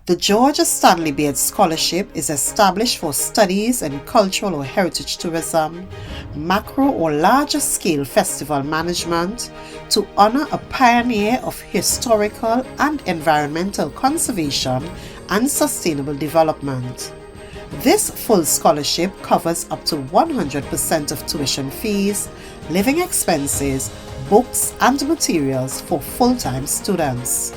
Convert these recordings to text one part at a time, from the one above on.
The George Stanley Beard Scholarship is established for studies in cultural or heritage tourism, macro or larger scale festival management, to honor a pioneer of historical and environmental conservation and sustainable development. This full scholarship covers up to 100% of tuition fees, living expenses, books and materials for full-time students.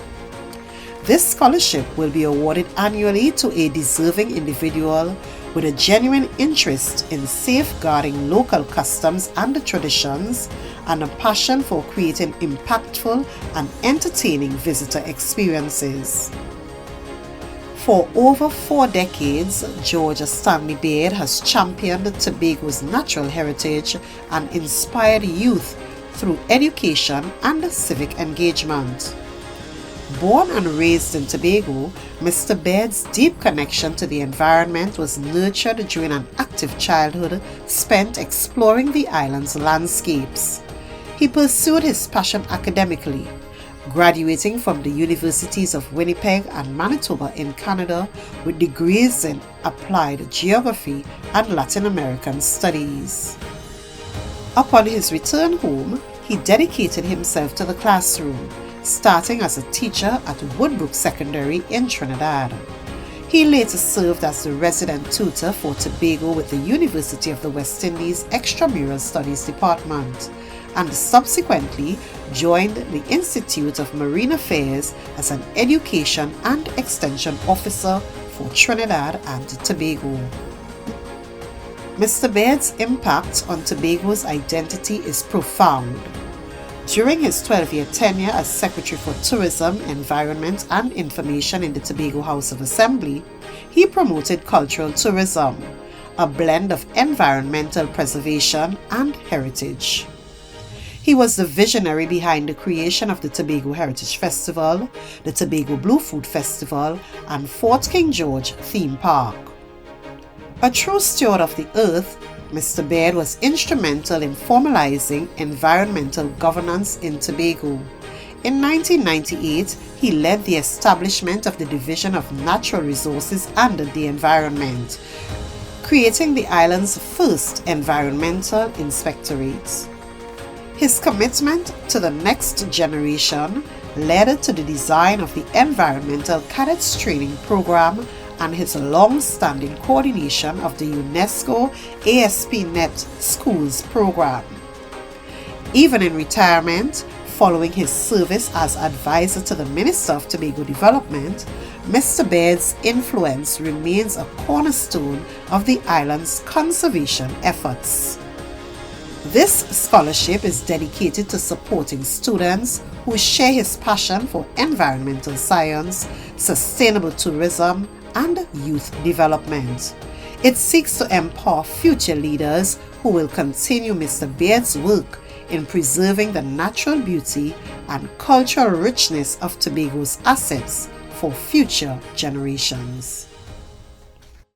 This scholarship will be awarded annually to a deserving individual with a genuine interest in safeguarding local customs and traditions and a passion for creating impactful and entertaining visitor experiences. For over 4 decades, George Stanley Beard has championed Tobago's natural heritage and inspired youth through education and civic engagement. Born and raised in Tobago, Mr. Beard's deep connection to the environment was nurtured during an active childhood spent exploring the island's landscapes. He pursued his passion academically, graduating from the Universities of Winnipeg and Manitoba in Canada with degrees in Applied Geography and Latin American Studies. Upon his return home, he dedicated himself to the classroom, starting as a teacher at Woodbrook Secondary in Trinidad. He later served as the resident tutor for Tobago with the University of the West Indies Extramural Studies Department, and subsequently joined the Institute of Marine Affairs as an education and extension officer for Trinidad and Tobago. Mr. Beard's impact on Tobago's identity is profound. During his 12-year tenure as Secretary for Tourism, Environment and Information in the Tobago House of Assembly, he promoted cultural tourism, a blend of environmental preservation and heritage. He was the visionary behind the creation of the Tobago Heritage Festival, the Tobago Blue Food Festival, and Fort King George Theme Park. A true steward of the earth, Mr. Beard was instrumental in formalizing environmental governance in Tobago. In 1998, he led the establishment of the Division of Natural Resources and the Environment, creating the island's first environmental inspectorate. His commitment to the next generation led to the design of the Environmental Cadets Training Program and his long-standing coordination of the UNESCO ASP.NET Schools Program. Even in retirement, following his service as advisor to the Minister of Tobago Development, Mr. Beard's influence remains a cornerstone of the island's conservation efforts. This scholarship is dedicated to supporting students who share his passion for environmental science, sustainable tourism, and youth development. It seeks to empower future leaders who will continue Mr. Beard's work in preserving the natural beauty and cultural richness of Tobago's assets for future generations.